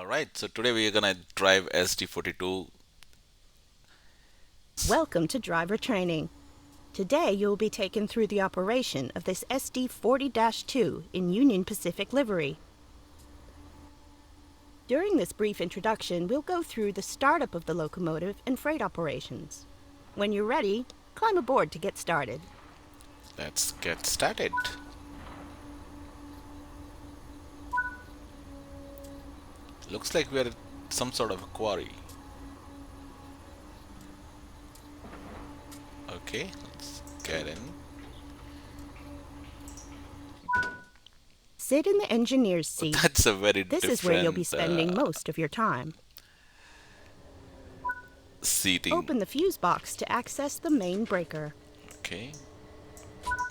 Alright, so today we are gonna drive SD42. Welcome to driver training. Today you will be taken through the operation of this SD40-2 in Union Pacific livery. During this brief introduction, we'll go through the startup of the locomotive and freight operations. When you're ready, climb aboard to get started. Let's get started. Looks like we're at some sort of a quarry. Okay, let's get in. Sit in the engineer's Oh, seat. that's a very This is where you'll be different spending most of your time. seating. Open the fuse box to access the main breaker. Okay,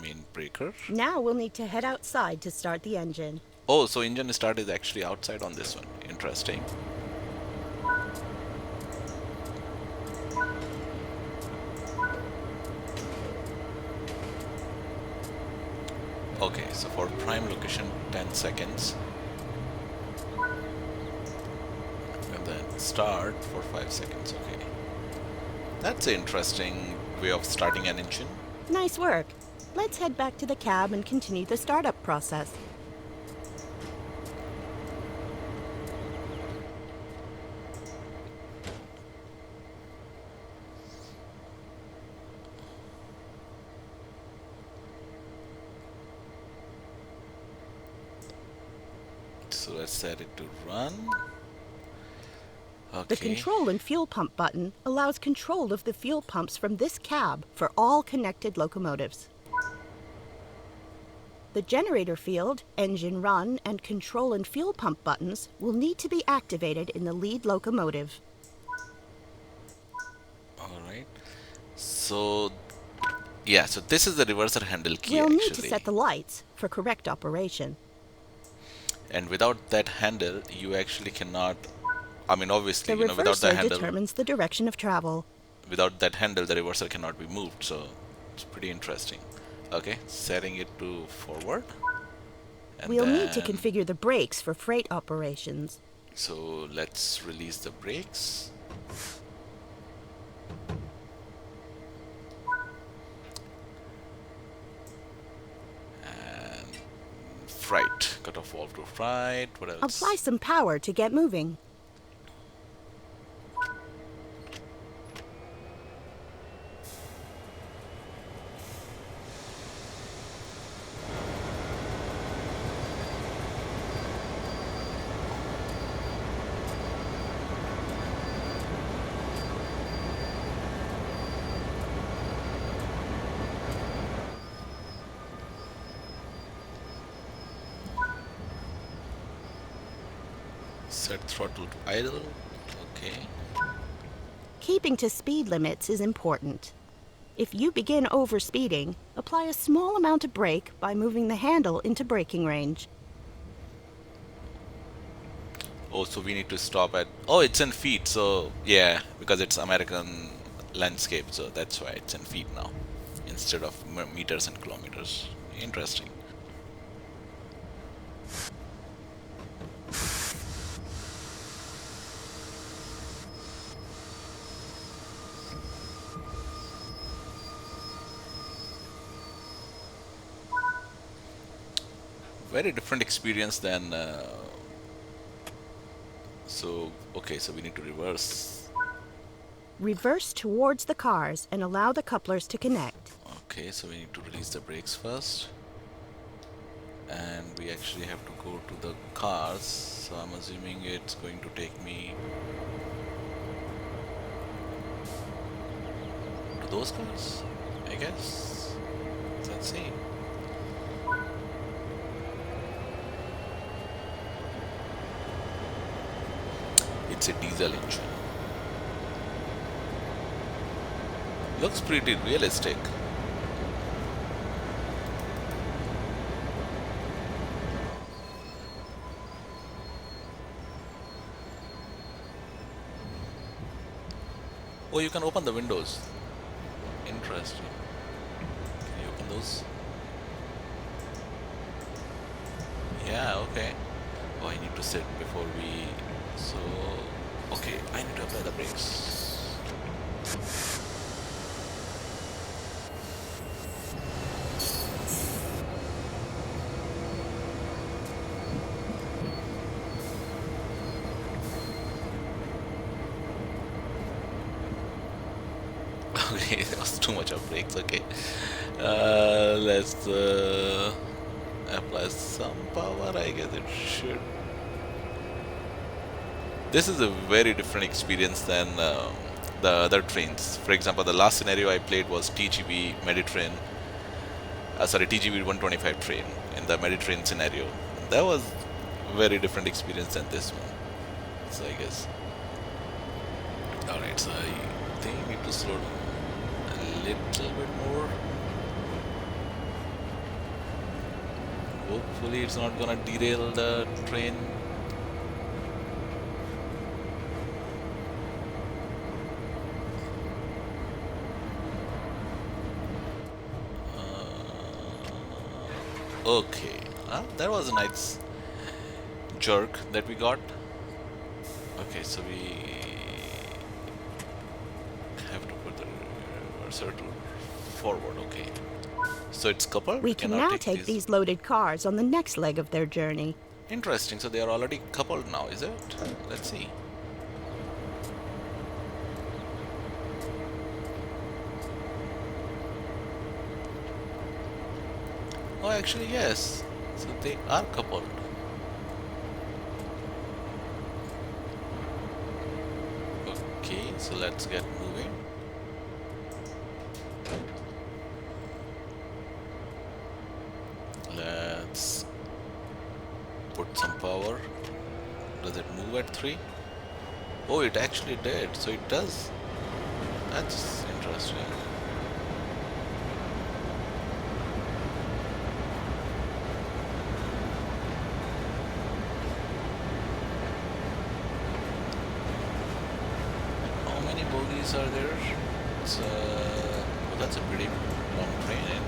main breaker. Now we'll need to head outside to start the engine. Oh, so engine start is actually outside on this one. Interesting. Okay, so for prime location 10 seconds. And then start for 5 seconds. Okay. That's an interesting way of starting an engine. Nice work. Let's head back to the cab and continue the startup process. So let's set it to run. The Okay. control and fuel pump button allows control of the fuel pumps from this cab for all connected locomotives. The generator field, engine run, and control and fuel pump buttons will need to be activated in the lead locomotive. Alright. So, yeah, so this is the reverser handle key We'll need to actually. set the lights for correct operation. And without that handle, you actually cannot, I mean, obviously, The without the reverser handle, determines the direction of travel. without that handle, the reverser cannot be moved. So, it's pretty interesting. Okay, setting it to forward. And We'll need to then- configure the brakes for freight operations. So let's release the brakes. And freight. Cut off valve to freight. What else? Apply some power to get moving. Set throttle to idle. Okay. Keeping to speed limits is important. If you begin overspeeding, apply a small amount of brake by moving the handle into braking range. Oh, so we need to stop at. Oh, it's in feet. So yeah, because it's American landscape, so that's why it's in feet now instead of meters and kilometers. Interesting. Very different experience than. So okay, so we need to reverse. Reverse towards the cars and allow the couplers to connect. Okay, so we need to release the brakes first. And we actually have to go to the cars. So I'm assuming it's going to take me to those cars, I guess. Let's see. It's a diesel engine. Looks pretty realistic. Oh, you can open the windows. Interesting. Can you open those? Yeah, okay. Oh, I need to sit before we So, okay, I need to apply the brakes. Okay, that was too much of brakes. Okay, let's apply some power. I guess it should. This is a very different experience than the other trains. For example, the last scenario I played was TGV Mediterranean. Sorry, TGV 125 train in the Mediterranean scenario. That was a very different experience than this one. So I guess. Alright, so I think we need to slow down a little bit more. Hopefully it's not gonna derail the train. Okay, that was a nice jerk that we got. Okay, so we have to put the reverser to forward. Okay, so it's coupled. We We can can now now take take these. these loaded cars on the next leg of their journey. Interesting. So they are already coupled now, is it? Let's see. Oh, actually, yes. So they are coupled. Okay, so let's get moving. Let's put some power. Does it move at 3? Oh, it actually did. So it does. That's interesting. How many bogies are there? It's oh, that's a pretty long train.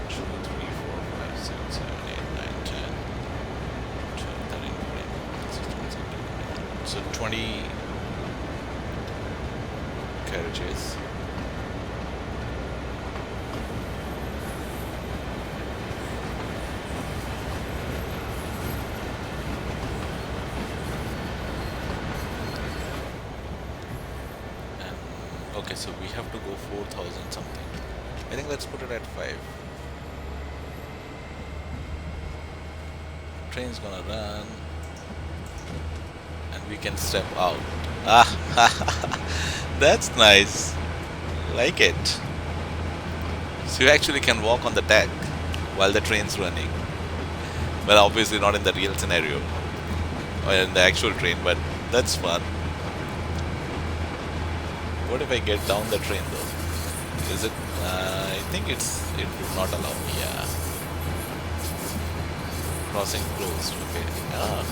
2, 3, 4, 5, 6, 7, 8, 9, 10, 12, 13, 14, 16, 17, 18. So 20 carriages. And okay, so we have to go 4,000 something. I think let's put it at 5. Train's gonna run and we can step out. Ah, that's nice. Like it. So you actually can walk on the deck while the train's running. Well, obviously not in the real scenario or in the actual train, but that's fun. What if I get down the train though? Is it? I think it would not allow me. Yeah. Crossing closed. Okay. Ah,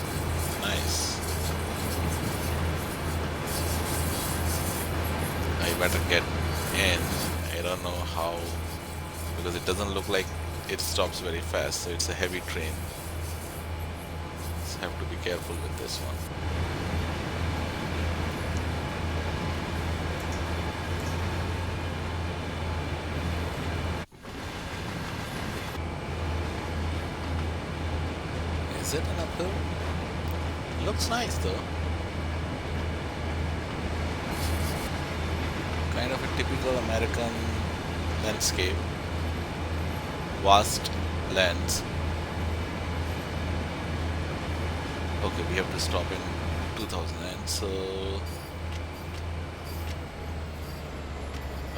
nice. I better get in. I don't know how, because it doesn't look like it stops very fast. So it's a heavy train. So have to be careful with this one. Is it an uphill? Looks nice though. Kind of a typical American landscape. Vast lands. Okay, we have to stop in 2000, so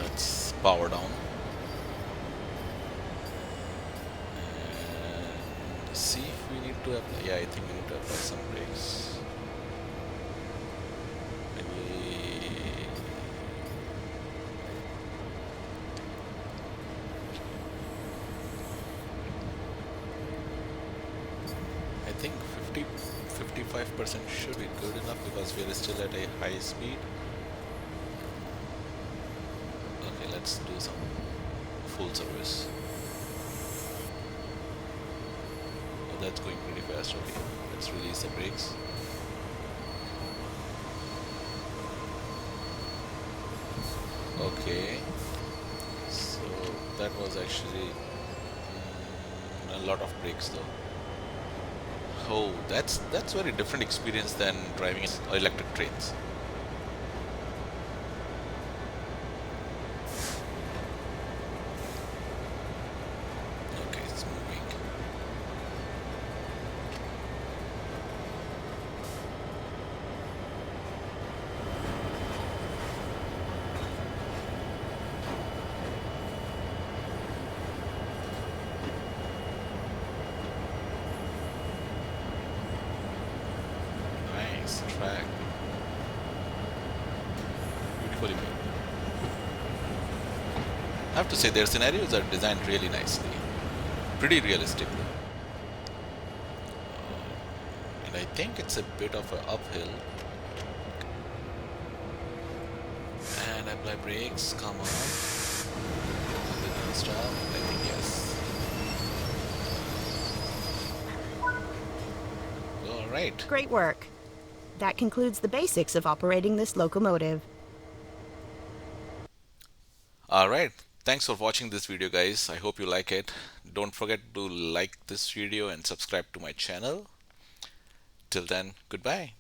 let's power down and see if we need to apply. Yeah, I think we need to apply some brakes. Maybe I think 55% should be good enough because we are still at a high speed. Okay, let's do some full service. Oh, that's going pretty fast. Okay, let's release the brakes. Okay, so that was actually a lot of brakes though. Oh, that's very different experience than driving electric trains. Okay, it's moving. Nice track, beautifully made. I have to say their scenarios are designed really nicely, pretty realistic, and I think it's a bit of an uphill. And apply brakes. Come on, is it gonna stop? I think yes. All right. Great work. That concludes the basics of operating this locomotive. All right. Thanks for watching this video, guys. I hope you like it. Don't forget to like this video and subscribe to my channel. Till then, goodbye.